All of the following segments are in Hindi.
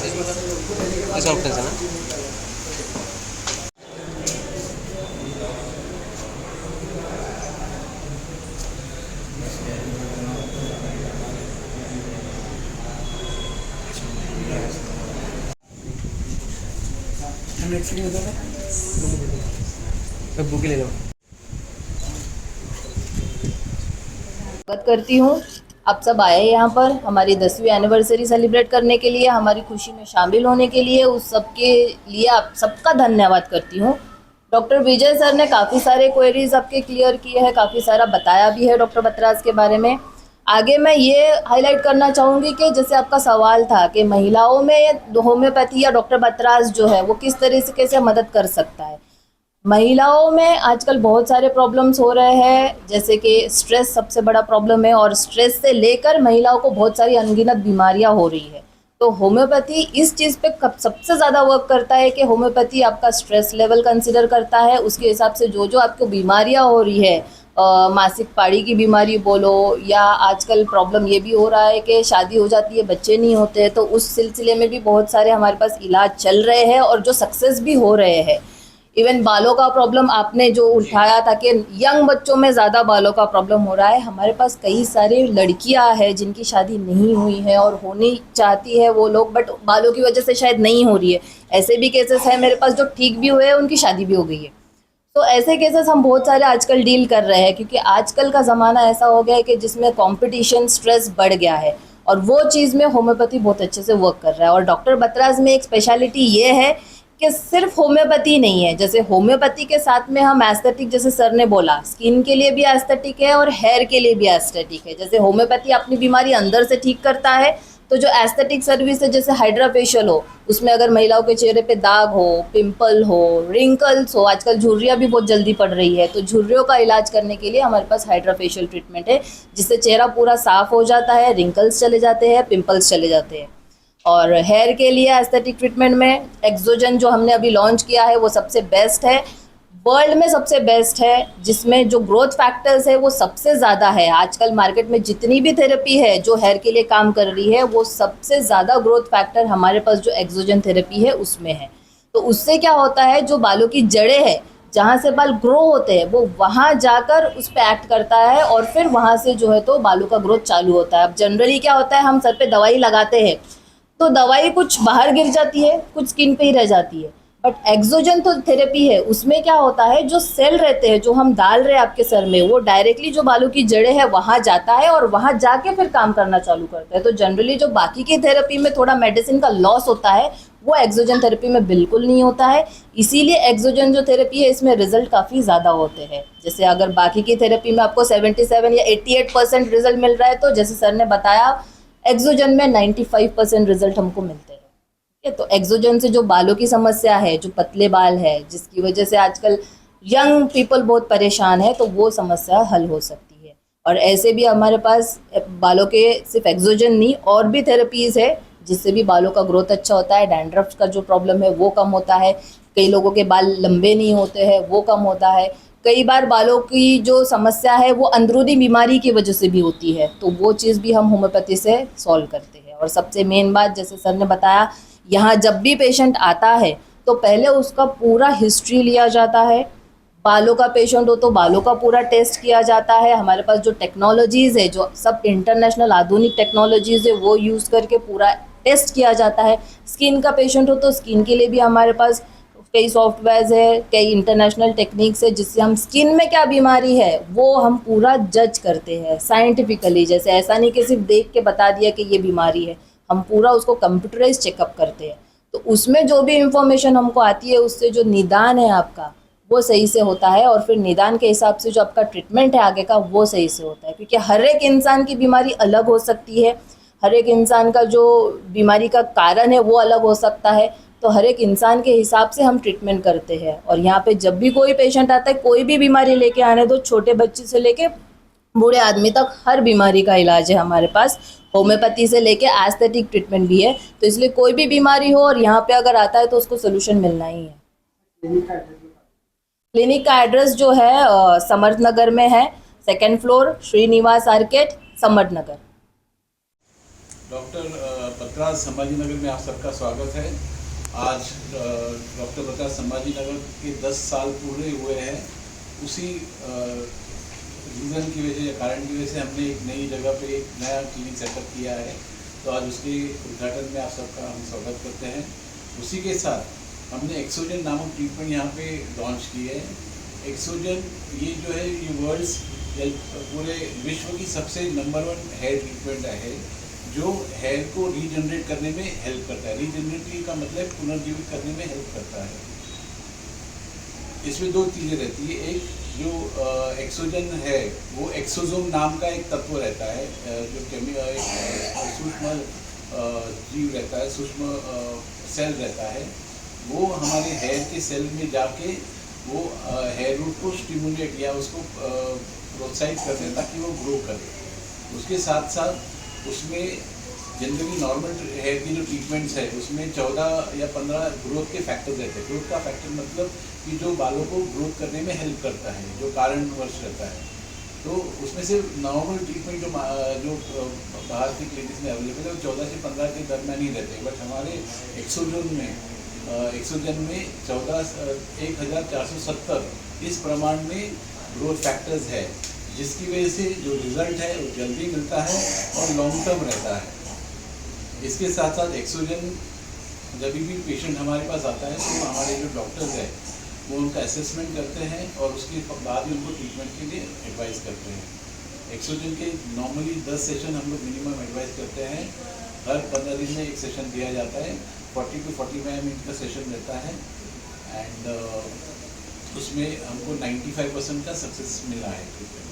ऐसा ऑप्शन है ना। बुक ले लो। स्वागत करती हूँ। आप सब आए यहाँ पर हमारी 10वीं एनिवर्सरी सेलिब्रेट करने के लिए, हमारी खुशी में शामिल होने के लिए। उस सब के लिए आप सबका धन्यवाद करती हूँ। डॉक्टर विजय सर ने काफ़ी सारे क्वेरीज आपके क्लियर किए हैं, काफ़ी सारा बताया भी है डॉक्टर बतराज के बारे में। आगे मैं ये हाईलाइट करना चाहूँगी कि जैसे आपका सवाल था कि महिलाओं में होम्योपैथी या डॉक्टर बतराज जो है वो किस तरीके से मदद कर सकता है। महिलाओं में आजकल बहुत सारे प्रॉब्लम्स हो रहे हैं, जैसे कि स्ट्रेस सबसे बड़ा प्रॉब्लम है, और स्ट्रेस से लेकर महिलाओं को बहुत सारी अनगिनत बीमारियां हो रही है। तो होम्योपैथी इस चीज़ पे सबसे ज़्यादा वर्क करता है कि होम्योपैथी आपका स्ट्रेस लेवल कंसिडर करता है, उसके हिसाब से जो जो आपको बीमारियां हो रही है, मासिक पाड़ी की बीमारी बोलो, या आजकल प्रॉब्लम ये भी हो रहा है कि शादी हो जाती है बच्चे नहीं होते, तो उस सिलसिले में भी बहुत सारे हमारे पास इलाज चल रहे हैं और जो सक्सेस भी हो रहे हैं। इवन बालों का प्रॉब्लम आपने जो उठाया था कि यंग बच्चों में ज़्यादा बालों का प्रॉब्लम हो रहा है, हमारे पास कई सारी लड़कियां हैं जिनकी शादी नहीं हुई है और होनी चाहती है वो लोग, बट बालों की वजह से शायद नहीं हो रही है। ऐसे भी केसेस हैं मेरे पास जो ठीक भी हुए हैं, उनकी शादी भी हो गई है। तो ऐसे केसेस हम बहुत सारे आजकल डील कर रहे हैं, क्योंकि आजकल का ज़माना ऐसा हो गया है कि जिसमें कंपटीशन स्ट्रेस बढ़ गया है, और वो चीज़ में होम्योपैथी बहुत अच्छे से वर्क कर रहा है। और डॉक्टर बतराज में एक स्पेशलिटी ये है कि सिर्फ होम्योपैथी नहीं है, जैसे होम्योपैथी के साथ में हम एस्थेटिक, जैसे सर ने बोला, स्किन के लिए भी एस्थेटिक है और हेयर के लिए भी एस्थेटिक है। जैसे होम्योपैथी अपनी बीमारी अंदर से ठीक करता है, तो जो एस्थेटिक सर्विस है, जैसे हाइड्रा फेशियल हो, उसमें अगर महिलाओं के चेहरे पे दाग हो, पिंपल हो, रिंकल्स हो, आजकल झुर्रियाँ भी बहुत जल्दी पड़ रही है, तो झुर्रियों का इलाज करने के लिए हमारे पास हाइड्रा फेशियल ट्रीटमेंट है, जिससे चेहरा पूरा साफ हो जाता है, रिंकल्स चले जाते हैं, पिंपल्स चले जाते हैं। और हेयर के लिए एस्थेटिक ट्रीटमेंट में एक्सोजन जो हमने अभी लॉन्च किया है वो सबसे बेस्ट है, वर्ल्ड में सबसे बेस्ट है, जिसमें जो ग्रोथ फैक्टर्स है वो सबसे ज़्यादा है। आजकल मार्केट में जितनी भी थेरेपी है जो हेयर के लिए काम कर रही है, वो सबसे ज़्यादा ग्रोथ फैक्टर हमारे पास जो एक्सोजन थेरेपी है उसमें है। तो उससे क्या होता है, जो बालों की जड़ें हैं, जहाँ से बाल ग्रो होते हैं, वो वहाँ जाकर उस पर एक्ट करता है, और फिर वहाँ से जो है तो बालों का ग्रोथ चालू होता है। अब जनरली क्या होता है, हम सर पे दवाई लगाते हैं तो दवाई कुछ बाहर गिर जाती है, कुछ स्किन पे ही रह जाती है। बट एक्सोजन तो थेरेपी है, उसमें क्या होता है, जो सेल रहते हैं जो हम डाल रहे हैं आपके सर में, वो डायरेक्टली जो बालों की जड़ें हैं वहाँ जाता है और वहाँ जाके फिर काम करना चालू करता है। तो जनरली जो बाकी की थेरेपी में थोड़ा मेडिसिन का लॉस होता है, वो एक्सोजन थेरेपी में बिल्कुल नहीं होता है। इसीलिए एक्सोजन जो थेरेपी है इसमें रिजल्ट काफ़ी ज़्यादा होते हैं। जैसे अगर बाकी की थेरेपी में आपको 77 या 88% रिजल्ट मिल रहा है, तो जैसे सर ने बताया, एक्सोजन में 95% रिजल्ट हमको मिलते हैं। ठीक है, तो एक्सोजन से जो बालों की समस्या है, जो पतले बाल है, जिसकी वजह से आजकल यंग पीपल बहुत परेशान है, तो वो समस्या हल हो सकती है। और ऐसे भी हमारे पास बालों के सिर्फ एक्सोजन नहीं, और भी थेरेपीज़ है जिससे भी बालों का ग्रोथ अच्छा होता है। डैंड्रफ का जो प्रॉब्लम है वो कम होता है, कई लोगों के बाल लंबे नहीं होते हैं वो कम होता है, कई बार बालों की जो समस्या है वो अंदरूनी बीमारी की वजह से भी होती है, तो वो चीज़ भी हम होम्योपैथी से सॉल्व करते हैं। और सबसे मेन बात, जैसे सर ने बताया, यहाँ जब भी पेशेंट आता है तो पहले उसका पूरा हिस्ट्री लिया जाता है। बालों का पेशेंट हो तो बालों का पूरा टेस्ट किया जाता है। हमारे पास जो टेक्नोलॉजीज़ है, जो सब इंटरनेशनल आधुनिक टेक्नोलॉजीज़ है, वो यूज़ करके पूरा टेस्ट किया जाता है। स्किन का पेशेंट हो तो स्किन के लिए भी हमारे पास कई सॉफ्टवेयर्स है, कई इंटरनेशनल टेक्निक्स है, जिससे हम स्किन में क्या बीमारी है वो हम पूरा जज करते हैं साइंटिफिकली। जैसे ऐसा नहीं कि सिर्फ देख के बता दिया कि ये बीमारी है, हम पूरा उसको कंप्यूटराइज चेकअप करते हैं। तो उसमें जो भी इंफॉर्मेशन हमको आती है, उससे जो निदान है आपका वो सही से होता है, और फिर निदान के हिसाब से जो आपका ट्रीटमेंट है आगे का वो सही से होता है। क्योंकि हर एक इंसान की बीमारी अलग हो सकती है, हर एक इंसान का जो बीमारी का कारण है वो अलग हो सकता है, तो हर एक इंसान के हिसाब से हम ट्रीटमेंट करते हैं। और यहाँ पे जब भी कोई पेशेंट आता है, कोई भी बीमारी लेके आने दो, छोटे बच्चे से लेके बूढ़े आदमी तक, हर बीमारी का इलाज है हमारे पास। होम्योपैथी से लेके एस्थेटिक ट्रीटमेंट भी है, तो इसलिए कोई भी बीमारी हो और यहाँ पे अगर आता है तो उसको सोल्यूशन मिलना ही है। क्लिनिक का एड्रेस जो है समर्थ नगर में है, 2nd floor, Srinivas arcade, Samarth Nagar. Doctor बत्राज Sambhaji Nagar में आप सबका स्वागत है। आज डॉक्टर बत्राज संभाजी नगर के 10 साल पूरे हुए हैं। उसी रीज़न की वजह या कारण की वजह से हमने एक नई जगह पे एक नया क्लिनिक सेटअप किया है। तो आज उसके उद्घाटन में आप सबका हम स्वागत करते हैं। उसी के साथ हमने एक्सोजन नामक ट्रीटमेंट यहाँ पे लॉन्च की है। एक्सोजन ये जो है ये वर्ल्ड्स पूरे विश्व की सबसे नंबर 1 हेयर ट्रीटमेंट है, जो हेयर को रीजनरेट करने में हेल्प करता है। रीजनरेट का मतलब पुनर्जीवित करने में हेल्प करता है। इसमें 2 चीज़ें रहती है। एक जो एक्सोजन है वो एक्सोसोम नाम का एक तत्व रहता है, जो सूक्ष्म जीव रहता है, सूक्ष्म सेल रहता है। वो हमारे हेयर के सेल में जाके वो हेयर रूट को स्टिमुलेट या उसको प्रोत्साहित करते हैं ताकि वो ग्रो करे। उसके साथ साथ उसमें जनरली नॉर्मल हेयर की जो ट्रीटमेंट्स है उसमें 14 या 15 ग्रोथ के फैक्टर रहते हैं। ग्रोथ का फैक्टर मतलब कि जो बालों को ग्रोथ करने में हेल्प करता है, जो कारणवश रहता है। तो उसमें से नॉर्मल ट्रीटमेंट जो बाहर की क्लिनिक्स में अवेलेबल है वो 14 से 15 के दरमियान ही रहते हैं। बट हमारे एक्सोजन में 1470 इस प्रमाण में ग्रोथ फैक्टर्स है, जिसकी वजह से जो रिजल्ट है वो जल्दी मिलता है और लॉन्ग टर्म रहता है। इसके साथ साथ एक्सोजन जब भी पेशेंट हमारे पास आता है तो हमारे जो डॉक्टर्स हैं वो उनका असेसमेंट करते हैं और उसके बाद ही उनको ट्रीटमेंट के लिए एडवाइस करते हैं। एक्सोजन के नॉर्मली 10 सेशन हम लोग मिनिमम एडवाइस करते हैं। हर 15 दिन में एक सेशन दिया जाता है। 40 to 45 मिनट का सेशन रहता है एंड उसमें हमको 95% का सक्सेस मिला है ट्रीटमेंट।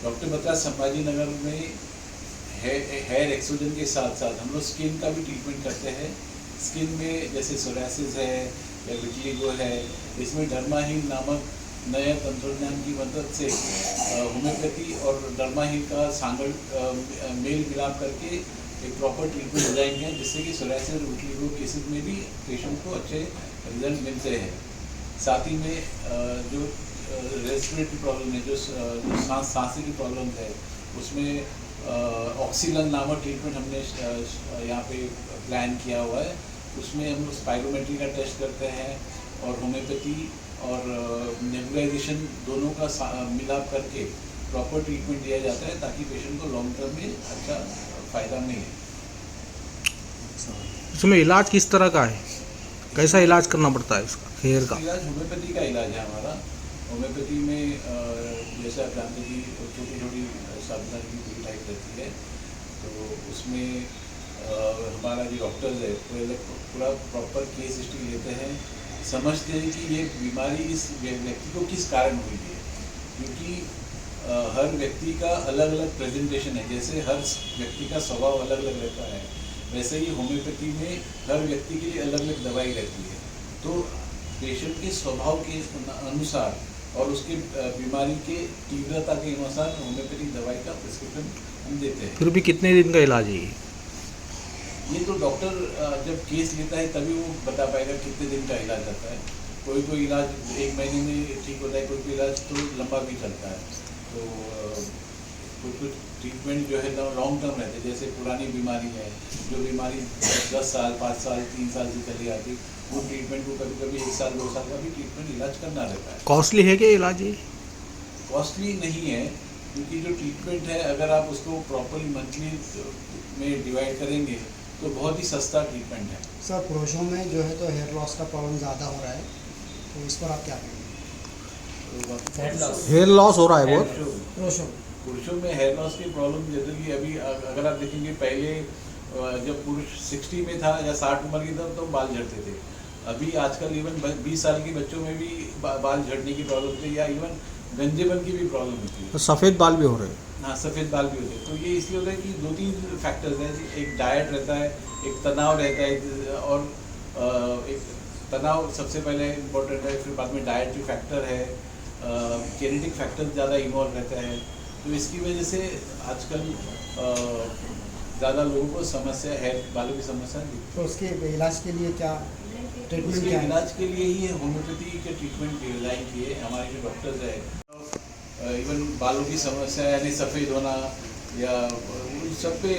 डॉक्टर बत्राज संभाजी नगर में हेयर एक्सोजन के साथ साथ हम लोग स्किन का भी ट्रीटमेंट करते हैं। स्किन में जैसे सोरासिस है या विटिलिगो है, इसमें डर्माहीन नामक नए तंत्रज्ञान की मदद से होम्योपैथी और डर्माहीन का सांगड़ मेल मिलाप करके एक प्रॉपर ट्रीटमेंट हो जाएंगे, जिससे कि सोरासिस और विटिलिगो केसेस में भी पेशेंट को अच्छे रिजल्ट मिलते हैं। साथ ही में जो रेस्पिरेटरी प्रॉब्लम है, जो सांस की प्रॉब्लम है, उसमें ऑक्सीलन नामक ट्रीटमेंट हमने यहाँ पे प्लान किया हुआ है। उसमें हम स्पाइरोमेट्री का टेस्ट करते हैं और होम्योपैथी और नेबुलाइजेशन दोनों का मिलाप करके प्रॉपर ट्रीटमेंट दिया जाता है ताकि पेशेंट को लॉन्ग टर्म में अच्छा फ़ायदा मिले। इसमें इलाज किस तरह का है, कैसा इलाज करना पड़ता है इसका हेयर का? इलाज होम्योपैथी का इलाज है हमारा। होम्योपैथी में जैसे आप जानते हैं कि छोटी छोटी सावधानी की पूरी टाइप रहती है, तो उसमें हमारा जो डॉक्टर्स है पूरा प्रॉपर केस हिस्ट्री लेते हैं, समझते हैं कि ये बीमारी इस व्यक्ति को किस कारण हुई है। क्योंकि हर व्यक्ति का अलग अलग प्रेजेंटेशन है। जैसे हर व्यक्ति का स्वभाव अलग अलग रहता है, वैसे ही होम्योपैथी में हर व्यक्ति के लिए अलग अलग दवाई रहती है। तो पेशेंट के स्वभाव के अनुसार और उसके बीमारी के तीव्रता के अनुसार होम्योपैथिक दवाई का प्रिस्क्रिप्शन हम देते हैं। फिर भी कितने दिन का इलाज है ये तो डॉक्टर जब केस लेता है तभी वो बता पाएगा कितने दिन का इलाज आता है। कोई इलाज 1 महीने में ठीक होता है, कोई इलाज तो लंबा भी चलता है। तो कुछ ट्रीटमेंट जो है लॉन्ग टर्म रहते हैं। जैसे पुरानी बीमारी है, जो बीमारी 10 साल 5 साल 3 साल से चली आती, वो ट्रीटमेंट को कभी कभी 1 साल 2 साल का भी ट्रीटमेंट इलाज करना रहता है। कॉस्टली है क्या इलाज ये? कॉस्टली नहीं है, क्योंकि जो ट्रीटमेंट है अगर आप उसको प्रॉपरली मंथली में डिवाइड करेंगे तो बहुत ही सस्ता ट्रीटमेंट है। सर, पुरुषों में जो है तो हेयर लॉस का प्रॉब्लम ज़्यादा हो रहा है, तो इस पर आप क्या कहेंगे? हेयर लॉस हो रहा है बहुत पुरुषों में हेयर लॉस की प्रॉब्लम जनरली अभी अगर आप देखेंगे, पहले जब पुरुष 60 में था या 60 उम्र की था तो बाल झड़ते थे। अभी आजकल इवन 20 साल के बच्चों में भी बाल झड़ने की प्रॉब्लम होती है या इवन गंजेपन की भी प्रॉब्लम होती है। तो सफ़ेद बाल भी हो रहे हैं। हाँ, सफ़ेद बाल भी होते हैं। तो ये इसलिए होता है कि 2-3 फैक्टर्स हैं। एक डाइट रहता है, एक तनाव रहता है, और एक तनाव सबसे पहले इम्पोर्टेंट है, फिर बाद में डाइटरी फैक्टर है, जेनेटिक फैक्टर ज़्यादा इन्वॉल्व रहता है। तो इसकी वजह से आजकल ज़्यादा लोगों को समस्या है, बालों की समस्या है। तो उसके इलाज के लिए क्या ट्रीटमेंट उसके क्या है? इलाज के लिए ही होम्योपैथी के ट्रीटमेंट डिज़ाइन किए हमारे जो डॉक्टर्स हैं। इवन बालों की समस्या यानी सफ़ेद होना या उस सब पे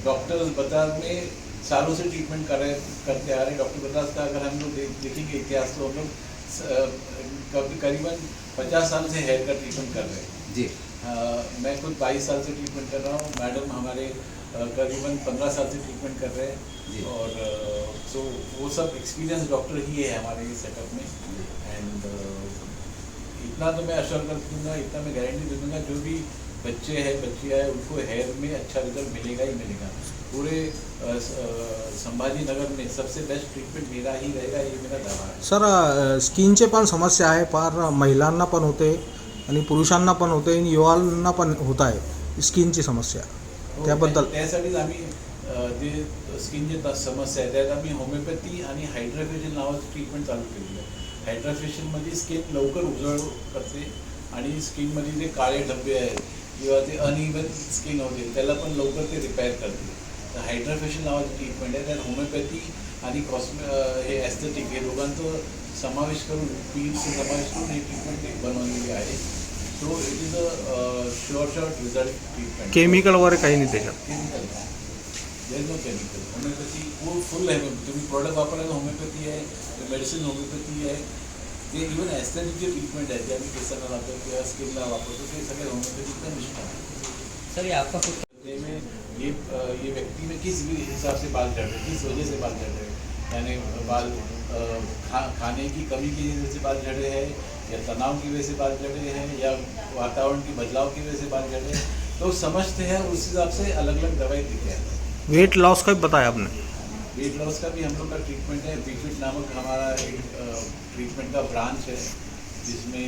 डॉक्टर्स बजाज में सालों से ट्रीटमेंट करते आ रहे हैं। डॉक्टर बजाज का अगर हम लोग देखेंगे इतिहास तो हम लोग करीबन 50 साल से हेयर का ट्रीटमेंट कर रहे हैं जी। मैं खुद 22 साल से ट्रीटमेंट कर रहा हूँ। मैडम हमारे करीबन 15 साल से ट्रीटमेंट कर रहे जी। हैं और सो वो सब एक्सपीरियंस डॉक्टर ही है हमारे ये सेटअप में। एंड इतना तो मैं अश्योर कर दूँगा, इतना मैं गारंटी दे दूँगा, जो भी बच्चे हैं बच्चियाँ हैं उनको हेयर में अच्छा रिजल्ट मिलेगा ही मिलेगा। पूरे संभाजी नगर में सबसे बेस्ट ट्रीटमेंट मेरा ही रहेगा, ये मेरा दावा आहे। सर स्किनचे पण समस्या आहे, फार महिलांना पण होते आणि पुरुषांना पण होते आणि युवांना पण होत आहे स्किनची समस्या, त्याबद्दल त्यासाठीच आम्ही जे स्किनची समस्या आहे त्यात आम्ही होमिओपॅथी आणि हायड्राफेशियल नावाचं ट्रीटमेंट चालू केलेलं आहे। हायड्राफेशियलमध्ये स्किन लवकर उजळ करते आणि स्किनमध्ये जे काळे धब्बे आहेत किंवा ते अनइवन स्किन होते त्याला पण लवकर ते रिपेअर करते। हायड्राफेशियल नावाचं ट्रीटमेंट आहे, त्यात होमिओपॅथी आणि हे ॲस्थेटिक हे दोघांचं समावेश करून पीलचं समावेश करून हे ट्रीटमेंट बनवलेली आहे। So it is a sure result treatment. Chemical वगैरे काही नाही त्याच्यात? Chemical there no chemical, homeopathy full आहे। तुम्ही प्रोडक्ट वापरायला होमिओपॅथी आहे, मेडिसिन होमिओपॅथी आहे, ते इवन ॲस्थेटिकचे ट्रीटमेंट आहे जे आम्ही केसांना वापरतो किंवा स्किनला वापरतो ते सगळे होमिओपॅथीचं मिश्रण आहे। सर ये आपका में ये व्यक्ति में किस हिसाब से बाल झड़ रहे हैं, किस वजह से बाल झड़ रहे हैं, यानी बाल खाने की कमी की वजह से बाल झड़ रहे हैं या तनाव की वजह से बाल झड़ रहे हैं या वातावरण की बदलाव की वजह से बाल झड़ रहे हैं, तो समझते हैं उस हिसाब से अलग अलग दवाई देते हैं। वेट लॉस का भी बताया आपने? वेट लॉस का भी हम लोग का ट्रीटमेंट है। बीफिट नामक हमारा एक ट्रीटमेंट का ब्रांच है जिसमें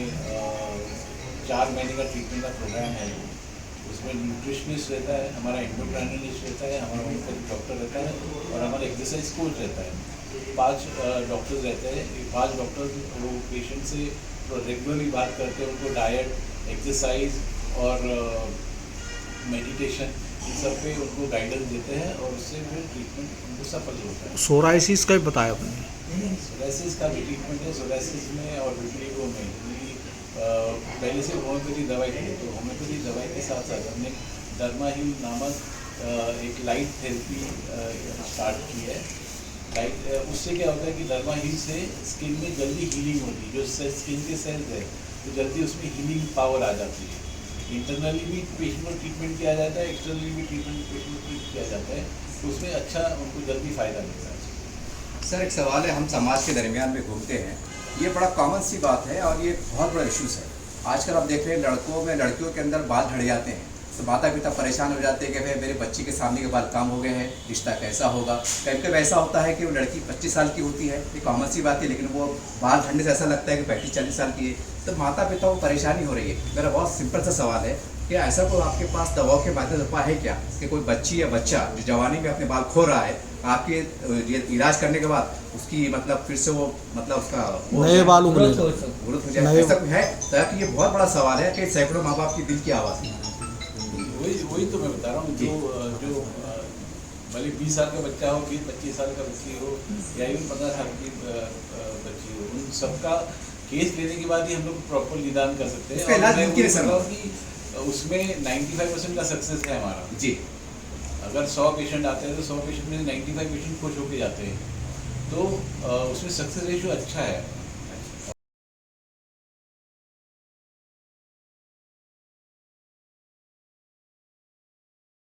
4 महीने का ट्रीटमेंट का प्रोग्राम है। उसमें न्यूट्रिशनिस्ट रहता है, हमारा एंडोक्राइनोलॉजिस्ट रहता है, हमारा होमियोपैथिक डॉक्टर रहता है और हमारा एक्सरसाइज कोच रहता है। 5 डॉक्टर्स रहते हैं। ये 5 डॉक्टर्स वो पेशेंट से रेगुलरली बात करते हैं, उनको डाइट, एक्सरसाइज और मेडिटेशन इन सब पे उनको गाइडेंस देते हैं और उससे फिर ट्रीटमेंट उनको सफल होता है। सोराइसिस का भी बताया आपने? सोराइसिस का भी ट्रीटमेंट है। सोराइसिस में और विटिलिगो में पहले से होम्योपैथी दवाई थी, तो होम्योपैथी दवाई के साथ साथ हमने डर्माहील नामक एक लाइट थेरेपी स्टार्ट की है। लाइट उससे क्या होता है कि डर्माहील से स्किन में जल्दी हीलिंग होती है। जो स्किन के सेल्स है तो जल्दी उसमें हीलिंग पावर आ जाती है। इंटरनली भी पेशेंट को ट्रीटमेंट किया जाता है, एक्सटर्नली भी पेशेंट को ट्रीट किया जाता है, तो उसमें अच्छा उनको जल्दी फ़ायदा मिलता है। सर एक सवाल है, हम समाज के दरमियान में घूमते हैं, ये बड़ा कॉमन सी बात है और ये बहुत बड़ा इश्यूज़ है। आजकल आप देख रहे हैं लड़कों में लड़कियों के अंदर बाल झड़ जाते हैं, तो माता पिता परेशान हो जाते हैं कि भाई मेरे बच्ची के सामने के बाल काम हो गए हैं, रिश्ता कैसा होगा। कभी कभी ऐसा होता है कि वो लड़की 25 साल की होती है, ये कॉमन सी बात है, लेकिन वो बाल झड़ने से ऐसा लगता है कि 35-40 साल की है, तो माता पिता को परेशानी हो रही है। मेरा बहुत सिंपल सा सवाल है कि ऐसा कोई आपके पास दवाओं के माध्यम से उपाय है क्या कि कोई बच्ची या बच्चा जो जवानी में अपने बाल खो रहा है, आपके ये इलाज करने के बाद उसकी मतलब फिर से वो मतलब उसका नए बाल उगने ग्रोथ हो जाए, ऐसा कुछ है? ताकि ये बहुत बड़ा सवाल है कि सैकड़ों माँ बाप की दिल की आवाज़ है। वही तो मैं बता रहा हूँ, जो भले 20 साल का बच्चा हो, 20-25 साल का बच्ची हो या इवन 15 साल की बच्ची हो, उन सबका केस लेने के बाद ही हम लोग प्रॉपर निदान कर सकते हैं। उसमें 95% का सक्सेस है हमारा जी। अगर 100 पेशेंट आते हैं तो 100 पेशेंट में 95 पेशेंट खुश होकर जाते हैं, तो उसमें सक्सेस रेशियो अच्छा है।